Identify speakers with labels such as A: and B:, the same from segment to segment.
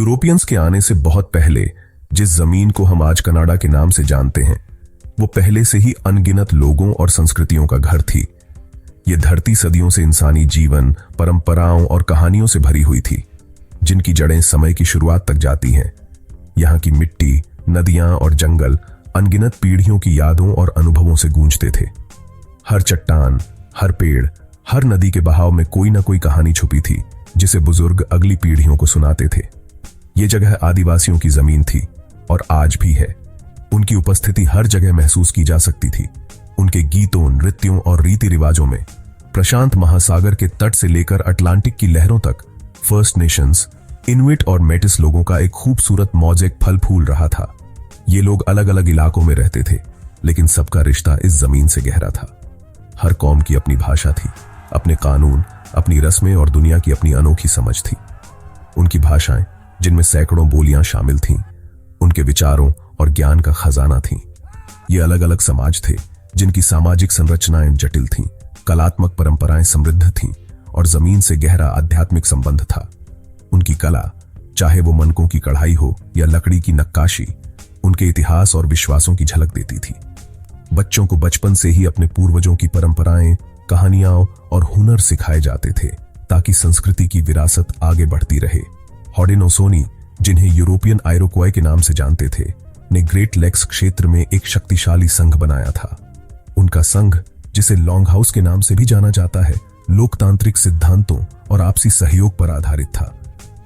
A: Europeans के आने से बहुत पहले जिस जमीन को हम आज कनाडा के नाम से जानते हैं, वो पहले से ही अनगिनत लोगों और संस्कृतियों का घर थी। ये धरती सदियों से इंसानी जीवन, परंपराओं और कहानियों से भरी हुई थी, जिनकी जड़ें समय की शुरुआत तक जाती हैं। यहाँ की मिट्टी, नदियां और जंगल अनगिनत पीढ़ियों की यादों और अनुभवों से गूंजते थे। हर चट्टान, हर पेड़, हर नदी के बहाव में कोई ना कोई कहानी छुपी थी, जिसे बुजुर्ग अगली पीढ़ियों को सुनाते थे। ये जगह आदिवासियों की जमीन थी और आज भी है। उनकी उपस्थिति हर जगह महसूस की जा सकती थी। उनके गीतों, नृत्यों और रीति रिवाजों में प्रशांत महासागर के तट से लेकर अटलांटिक की लहरों तक फर्स्ट नेशंस, इनुइट और मेटिस लोगों का एक खूबसूरत मौज़ेक फल फूल रहा था। ये लोग अलग अलग इलाकों में रहते थे, लेकिन सबका रिश्ता इस जमीन से गहरा था। हर कौम की अपनी भाषा थी, अपने कानून, अपनी रस्में और दुनिया की अपनी अनोखी समझ थी। उनकी भाषाएं, जिनमें सैकड़ों बोलियां शामिल थीं, उनके विचारों और ज्ञान का खजाना थीं। ये अलग अलग समाज थे, जिनकी सामाजिक संरचनाएं जटिल थीं, कलात्मक परंपराएं समृद्ध थीं और जमीन से गहरा आध्यात्मिक संबंध था। उनकी कला, चाहे वो मनकों की कढ़ाई हो या लकड़ी की नक्काशी, उनके इतिहास और विश्वासों की झलक देती थी। बच्चों को बचपन से ही अपने पूर्वजों की परंपराएं, कहानियां और हुनर सिखाए जाते थे, ताकि संस्कृति की विरासत आगे बढ़ती रहे। हॉडेनोसोनी, जिन्हें यूरोपियन आइरोक्वाई के नाम से जानते थे, ने ग्रेट लेक्स क्षेत्र में एक शक्तिशाली संघ बनाया था। उनका संघ, जिसे लॉन्ग हाउस के नाम से भी जाना जाता है, लोकतांत्रिक सिद्धांतों और आपसी सहयोग पर आधारित था।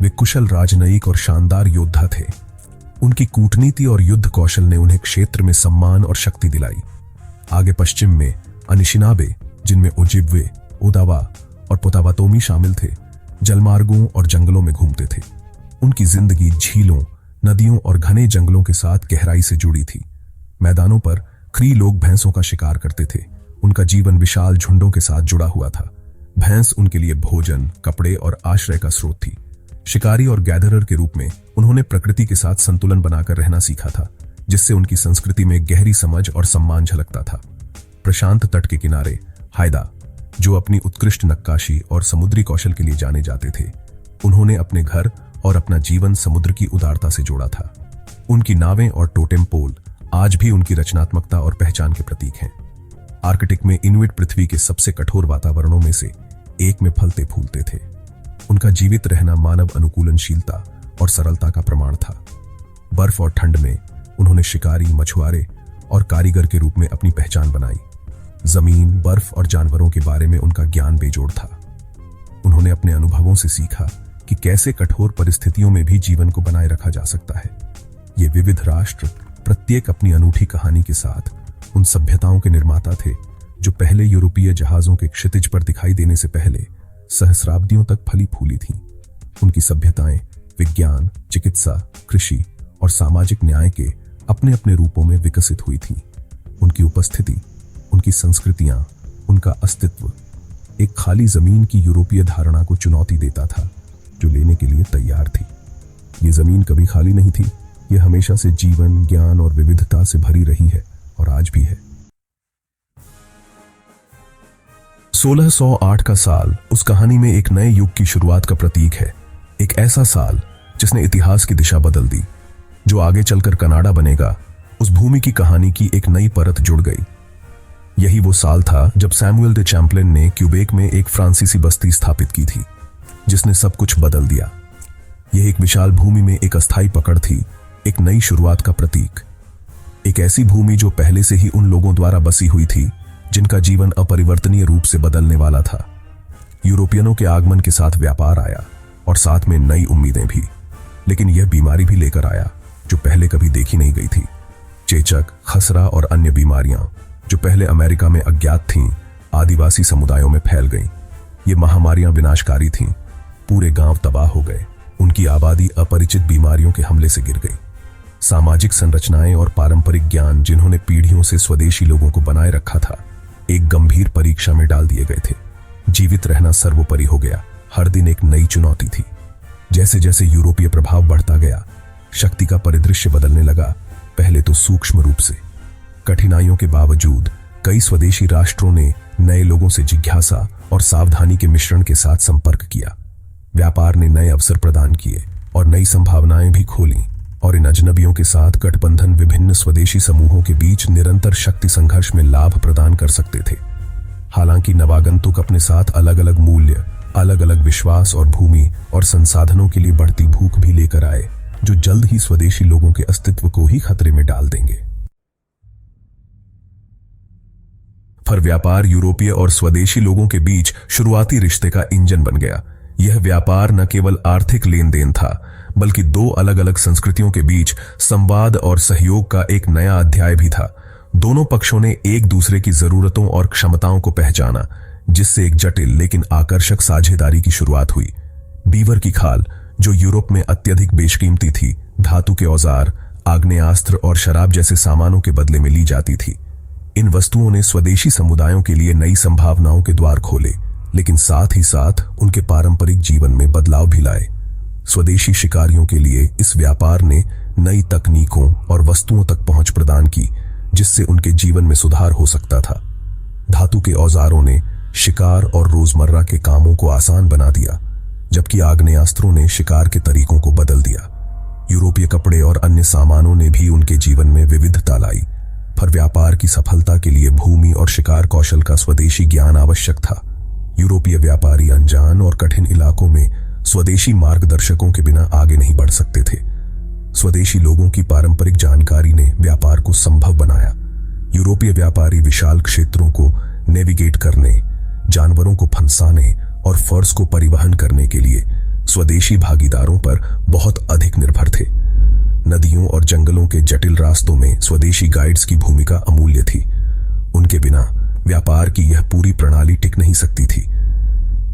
A: वे कुशल राजनयिक और शानदार योद्धा थे। उनकी कूटनीति और युद्ध कौशल ने उन्हें क्षेत्र में सम्मान और शक्ति दिलाई। आगे पश्चिम में अनिशिनाबे, जिनमें ओजिब्वे, ओदावा और पोतावातोमी शामिल थे, जलमार्गों और जंगलों में घूमते थे। उनकी जिंदगी झीलों, नदियों और घने जंगलों के साथ गहराई से जुड़ी थी। मैदानों पर क्री लोग भैंसों का शिकार करते थे। उनका जीवन विशाल झुंडों के साथ जुड़ा हुआ था। भैंस उनके लिए भोजन, कपड़े और आश्रय का स्रोत थी। शिकारी और गैदरर के रूप में उन्होंने प्रकृति के साथ संतुलन बनाकर रहना सीखा था, जिससे उनकी संस्कृति में गहरी समझ और सम्मान झलकता था। प्रशांत तट के किनारे हायदा, जो अपनी उत्कृष्ट नक्काशी और समुद्री कौशल के लिए जाने जाते थे, उन्होंने अपने घर और अपना जीवन समुद्र की उदारता से जोड़ा था। उनकी नावें और टोटेम पोल आज भी उनकी रचनात्मकता और पहचान के प्रतीक हैं। आर्कटिक में इनुइट पृथ्वी के सबसे कठोर वातावरणों में से एक में फलते फूलते थे। उनका जीवित रहना मानव अनुकूलनशीलता और सरलता का प्रमाण था। बर्फ और ठंड में उन्होंने शिकारी, मछुआरे और कारीगर के रूप में अपनी पहचान बनाई। जमीन, बर्फ और जानवरों के बारे में उनका ज्ञान बेजोड़ था। उन्होंने अपने अनुभवों से सीखा कि कैसे कठोर परिस्थितियों में भी जीवन को बनाए रखा जा सकता है। ये विविध राष्ट्र, प्रत्येक अपनी अनूठी कहानी के साथ, उन सभ्यताओं के निर्माता थे जो पहले यूरोपीय जहाजों के क्षितिज पर दिखाई देने से पहले सहस्राब्दियों तक फली फूली थीं। उनकी सभ्यताएं विज्ञान, चिकित्सा, कृषि और सामाजिक न्याय के अपने अपने रूपों में विकसित हुई थीं। उनकी उपस्थिति, उनकी संस्कृतियां, उनका अस्तित्व एक खाली जमीन की यूरोपीय धारणा को चुनौती देता था, जो लेने के लिए तैयार थी। ये जमीन कभी खाली नहीं थी। ये हमेशा से जीवन, ज्ञान और विविधता से भरी रही है और आज भी है। 1608 का साल उस कहानी में एक नए युग की शुरुआत का प्रतीक है। एक ऐसा साल जिसने इतिहास की दिशा बदल दी। जो आगे चलकर कनाडा बनेगा, उस भूमि की कहानी की एक नई परत जुड़ गई। यही वो साल था जब सैमुअल डे चैम्पलिन ने क्यूबेक में एक फ्रांसीसी बस्ती स्थापित की थी, जिसने सब कुछ बदल दिया। यह एक विशाल भूमि में एक अस्थायी पकड़ थी, एक नई शुरुआत का प्रतीक। एक ऐसी भूमि जो पहले से ही उन लोगों द्वारा बसी हुई थी जिनका जीवन अपरिवर्तनीय रूप से बदलने वाला था। यूरोपियनों के आगमन के साथ व्यापार आया और साथ में नई उम्मीदें भी, लेकिन यह बीमारी भी लेकर आया जो पहले कभी देखी नहीं गई थी। चेचक, खसरा और अन्य बीमारियां जो पहले अमेरिका में अज्ञात थीं, आदिवासी समुदायों में फैल गईं। ये महामारियां विनाशकारी थीं। पूरे गांव तबाह हो गए। उनकी आबादी अपरिचित बीमारियों के हमले से गिर गई। सामाजिक संरचनाएं और पारंपरिक ज्ञान, जिन्होंने पीढ़ियों से स्वदेशी लोगों को बनाए रखा था, एक गंभीर परीक्षा में डाल दिए गए थे। जीवित रहना सर्वोपरि हो गया। हर दिन एक नई चुनौती थी। जैसे जैसे यूरोपीय प्रभाव बढ़ता गया, शक्ति का परिदृश्य बदलने लगा। पहले तो सूक्ष्म रूप से। कठिनाइयों के बावजूद कई स्वदेशी राष्ट्रों ने नए लोगों से जिज्ञासा और सावधानी के मिश्रण के साथ संपर्क किया। व्यापार ने नए अवसर प्रदान किए, और नई संभावनाएं भी खोली। और इन अजनबियों के साथ गठबंधन विभिन्न स्वदेशी समूहों के बीच निरंतर शक्ति संघर्ष में लाभ प्रदान कर सकते थे। हालांकि नवागंतुक अपने साथ अलग अलग मूल्य, अलग अलग विश्वास और भूमि और संसाधनों के लिए बढ़ती भूख भी लेकर आए, जो जल्द ही स्वदेशी लोगों के अस्तित्व को ही खतरे में डाल देंगे। फर व्यापार यूरोपीय और स्वदेशी लोगों के बीच शुरुआती रिश्ते का इंजन बन गया। यह व्यापार न केवल आर्थिक लेन देन था, बल्कि दो अलग अलग संस्कृतियों के बीच संवाद और सहयोग का एक नया अध्याय भी था। दोनों पक्षों ने एक दूसरे की जरूरतों और क्षमताओं को पहचाना, जिससे एक जटिल लेकिन आकर्षक साझेदारी की शुरुआत हुई। बीवर की खाल, जो यूरोप में अत्यधिक बेशकीमती थी, धातु के औजार, आग्नेयास्त्र और शराब जैसे सामानों के बदले में ली जाती थी। इन वस्तुओं ने स्वदेशी समुदायों के लिए नई संभावनाओं के द्वार खोले, लेकिन साथ ही साथ उनके पारंपरिक जीवन में बदलाव भी लाए। स्वदेशी शिकारियों के लिए इस व्यापार ने नई तकनीकों और वस्तुओं तक पहुंच प्रदान की, जिससे उनके जीवन में सुधार हो सकता था। धातु के औजारों ने शिकार और रोजमर्रा के कामों को आसान बना दिया, जबकि आग्नेयास्त्रों ने शिकार के तरीकों को बदल दिया। यूरोपीय कपड़े और अन्य सामानों ने भी उनके जीवन में विविधता लाई। पर व्यापार की सफलता के लिए भूमि और शिकार कौशल का स्वदेशी ज्ञान आवश्यक था। यूरोपीय व्यापारी अनजान और कठिन इलाकों में स्वदेशी मार्गदर्शकों के बिना आगे नहीं बढ़ सकते थे। स्वदेशी लोगों की पारंपरिक जानकारी ने व्यापार को संभव बनाया। यूरोपीय व्यापारी विशाल क्षेत्रों को नेविगेट करने, जानवरों को फंसाने और फर्स को परिवहन करने के लिए स्वदेशी भागीदारों पर बहुत अधिक निर्भर थे। नदियों और जंगलों के जटिल रास्तों में स्वदेशी गाइड्स की भूमिका अमूल्य थी। उनके बिना व्यापार की यह पूरी प्रणाली टिक नहीं सकती थी।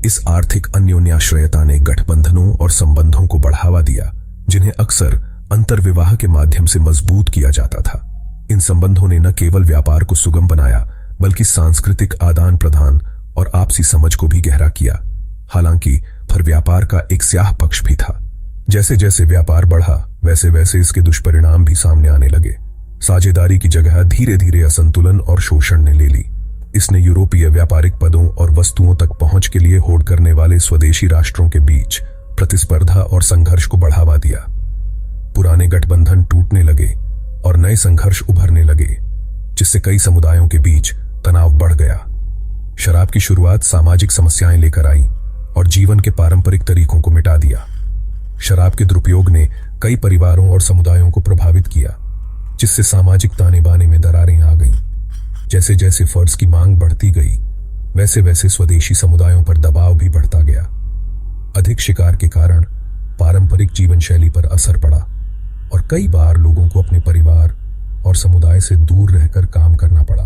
A: इस आर्थिक अन्योन्याश्रयता ने गठबंधनों और संबंधों को बढ़ावा दिया, जिन्हें अक्सर अंतर्विवाह के माध्यम से मजबूत किया जाता था। इन संबंधों ने न केवल व्यापार को सुगम बनाया, बल्कि सांस्कृतिक आदान प्रदान और आपसी समझ को भी गहरा किया। हालांकि फिर व्यापार का एक स्याह पक्ष भी था। जैसे जैसे व्यापार बढ़ा, वैसे वैसे इसके दुष्परिणाम भी सामने आने लगे। साझेदारी की जगह धीरे धीरे असंतुलन और शोषण ने ले ली। इसने यूरोपीय व्यापारिक पदों और वस्तुओं तक पहुंच के लिए होड़ करने वाले स्वदेशी राष्ट्रों के बीच प्रतिस्पर्धा और संघर्ष को बढ़ावा दिया। पुराने गठबंधन टूटने लगे और नए संघर्ष उभरने लगे, जिससे कई समुदायों के बीच तनाव बढ़ गया। शराब की शुरुआत सामाजिक समस्याएं लेकर आई और जीवन के पारंपरिक तरीकों को मिटा दिया। शराब के दुरुपयोग ने कई परिवारों और समुदायों को प्रभावित किया, जिससे सामाजिक ताने बाने में दरारें आ गईं। जैसे जैसे फर्ज की मांग बढ़ती गई, वैसे वैसे स्वदेशी समुदायों पर दबाव भी बढ़ता गया। अधिक शिकार के कारण पारंपरिक जीवन शैली पर असर पड़ा और कई बार लोगों को अपने परिवार और समुदाय से दूर रहकर काम करना पड़ा।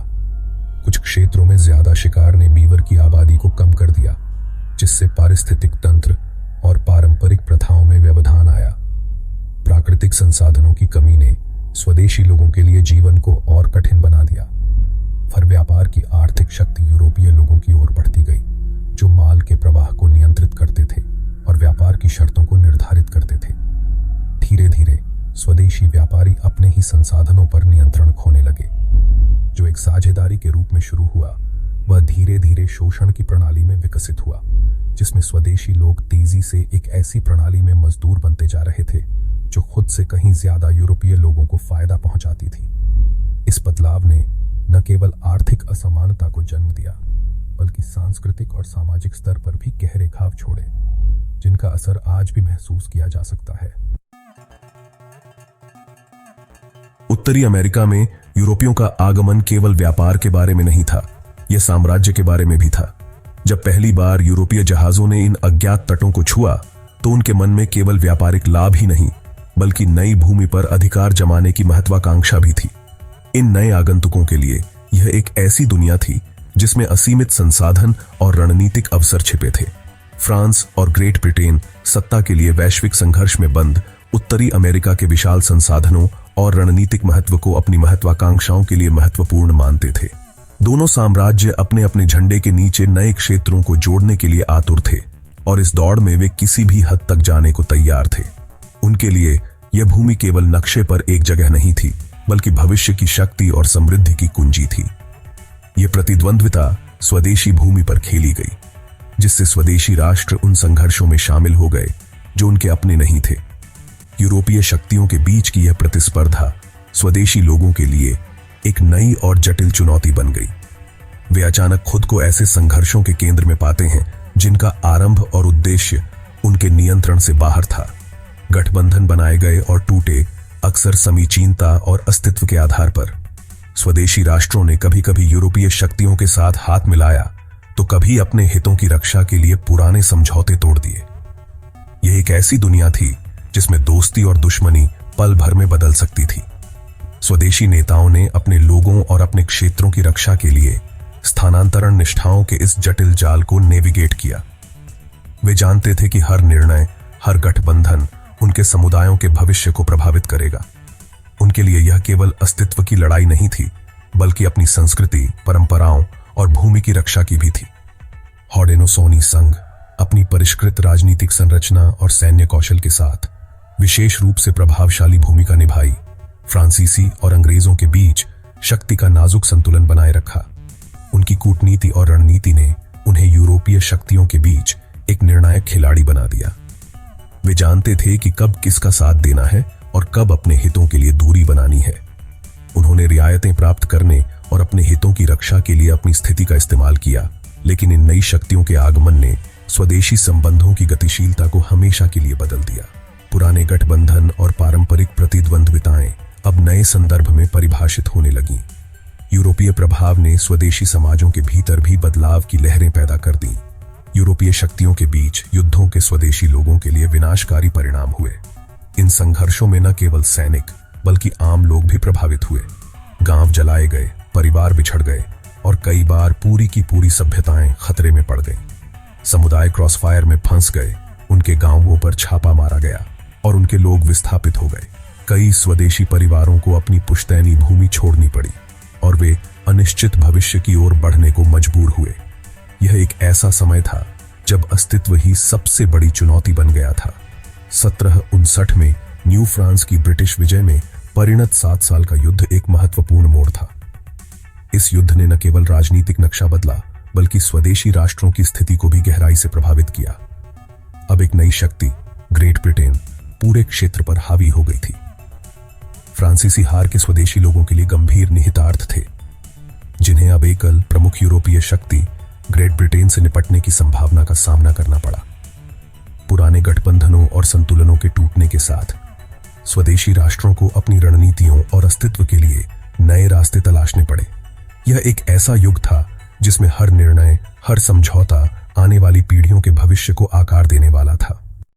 A: कुछ क्षेत्रों में ज्यादा शिकार ने बीवर की आबादी को कम कर दिया, जिससे पारिस्थितिक तंत्र और पारंपरिक प्रथाओं में व्यवधान आया। प्राकृतिक संसाधनों की कमी ने स्वदेशी लोगों के लिए जीवन को और कठिन बना दिया। फर व्यापार की आर्थिक शक्ति यूरोपीय लोगों की ओर बढ़ती गई, जो माल के प्रवाह को नियंत्रित करते थे और व्यापार की शर्तों को निर्धारित करते थे। धीरे धीरे स्वदेशी व्यापारी अपने ही संसाधनों पर नियंत्रण खोने लगे। जो एक साझेदारी के रूप में शुरू हुआ, वह धीरे धीरे शोषण की प्रणाली में विकसित हुआ, जिसमें स्वदेशी लोग तेजी से एक ऐसी प्रणाली में मजदूर बनते जा रहे थे जो खुद से कहीं ज्यादा यूरोपीय लोगों को फायदा पहुंचाती थी। इस बदलाव ने न केवल आर्थिक असमानता को जन्म दिया, बल्कि सांस्कृतिक और सामाजिक स्तर पर भी गहरे घाव छोड़े, जिनका असर आज भी महसूस किया जा सकता है। उत्तरी अमेरिका में यूरोपियों का आगमन केवल व्यापार के बारे में नहीं था, यह साम्राज्य के बारे में भी था। जब पहली बार यूरोपीय जहाजों ने इन अज्ञात तटों को छुआ, तो उनके मन में केवल व्यापारिक लाभ ही नहीं, बल्कि नई भूमि पर अधिकार जमाने की महत्वाकांक्षा भी थी। इन नए आगंतुकों के लिए यह एक ऐसी दुनिया थी जिसमें असीमित संसाधन और रणनीतिक अवसर छिपे थे। फ्रांस और ग्रेट ब्रिटेन सत्ता के लिए वैश्विक संघर्ष में बंद उत्तरी अमेरिका के विशाल संसाधनों और रणनीतिक महत्व को अपनी महत्वाकांक्षाओं के लिए महत्वपूर्ण मानते थे। दोनों साम्राज्य अपने अपने झंडे के नीचे नए क्षेत्रों को जोड़ने के लिए आतुर थे और इस दौड़ में वे किसी भी हद तक जाने को तैयार थे। उनके लिए यह भूमि केवल नक्शे पर एक जगह नहीं थी, बल्कि भविष्य की शक्ति और समृद्धि की कुंजी थी। यह प्रतिद्वंद्विता स्वदेशी भूमि पर खेली गई, जिससे स्वदेशी राष्ट्र उन संघर्षों में शामिल हो गए जो उनके अपने नहीं थे। यूरोपीय शक्तियों के बीच की यह प्रतिस्पर्धा स्वदेशी लोगों के लिए एक नई और जटिल चुनौती बन गई। वे अचानक खुद को ऐसे संघर्षों के केंद्र में पाते हैं जिनका आरंभ और उद्देश्य उनके नियंत्रण से बाहर था। गठबंधन बनाए गए और टूटे, अक्सर समीचीनता और अस्तित्व के आधार पर। स्वदेशी राष्ट्रों ने कभी कभी यूरोपीय शक्तियों के साथ हाथ मिलाया तो कभी अपने हितों की रक्षा के लिए पुराने समझौते तोड़ दिए। यह एक ऐसी दुनिया थी जिसमें दोस्ती और दुश्मनी पल भर में बदल सकती थी। स्वदेशी नेताओं ने अपने लोगों और अपने क्षेत्रों की रक्षा के लिए स्थानांतरण निष्ठाओं के इस जटिल जाल को नेविगेट किया। वे जानते थे कि हर निर्णय, हर गठबंधन उनके समुदायों के भविष्य को प्रभावित करेगा। उनके लिए यह केवल अस्तित्व की लड़ाई नहीं थी, बल्कि अपनी संस्कृति, परंपराओं और भूमि की रक्षा की भी थी। हॉडेनोसोनी संघ अपनी परिष्कृत राजनीतिक संरचना और सैन्य कौशल के साथ विशेष रूप से प्रभावशाली भूमिका निभाई। फ्रांसीसी और अंग्रेजों के बीच शक्ति का नाजुक संतुलन बनाए रखा। उनकी कूटनीति और रणनीति ने उन्हें यूरोपीय शक्तियों के बीच एक निर्णायक खिलाड़ी बना दिया। वे जानते थे कि कब किसका साथ देना है और कब अपने हितों के लिए दूरी बनानी है। उन्होंने रियायतें प्राप्त करने और अपने हितों की रक्षा के लिए अपनी स्थिति का इस्तेमाल किया, लेकिन इन नई शक्तियों के आगमन ने स्वदेशी संबंधों की गतिशीलता को हमेशा के लिए बदल दिया। पुराने गठबंधन और पारंपरिक प्रतिद्वंद्विताएं अब नए संदर्भ में परिभाषित होने लगीं। यूरोपीय प्रभाव ने स्वदेशी समाजों के भीतर भी बदलाव की लहरें पैदा कर दी। यूरोपीय शक्तियों के बीच युद्धों के स्वदेशी लोगों के लिए विनाशकारी परिणाम हुए। इन संघर्षों में न केवल सैनिक बल्कि आम लोग भी प्रभावित हुए। गांव जलाए गए, परिवार बिछड़ गए और कई बार पूरी की पूरी सभ्यताएं खतरे में पड़ गईं। समुदाय क्रॉसफायर में फंस गए, उनके गांवों पर छापा मारा गया और उनके लोग विस्थापित हो गए। कई स्वदेशी परिवारों को अपनी पुश्तैनी भूमि छोड़नी पड़ी और वे अनिश्चित भविष्य की ओर बढ़ने को मजबूर हुए। यह एक ऐसा समय था जब अस्तित्व ही सबसे बड़ी चुनौती बन गया था। 1759 में न्यू फ्रांस की ब्रिटिश विजय में परिणत 7 साल का युद्ध एक महत्वपूर्ण मोड़ था। इस युद्ध ने न केवल राजनीतिक नक्शा बदला, बल्कि स्वदेशी राष्ट्रों की स्थिति को भी गहराई से प्रभावित किया। अब एक नई शक्ति, ग्रेट ब्रिटेन, पूरे क्षेत्र पर हावी हो गई थी। फ्रांसीसी हार के स्वदेशी लोगों के लिए गंभीर निहितार्थ थे, जिन्हें अब एकल प्रमुख यूरोपीय शक्ति ग्रेट ब्रिटेन से निपटने की संभावना का सामना करना पड़ा। पुराने गठबंधनों और संतुलनों के टूटने के साथ स्वदेशी राष्ट्रों को अपनी रणनीतियों और अस्तित्व के लिए नए रास्ते तलाशने पड़े। यह एक ऐसा युग था जिसमें हर निर्णय, हर समझौता आने वाली पीढ़ियों के भविष्य को आकार देने वाला था।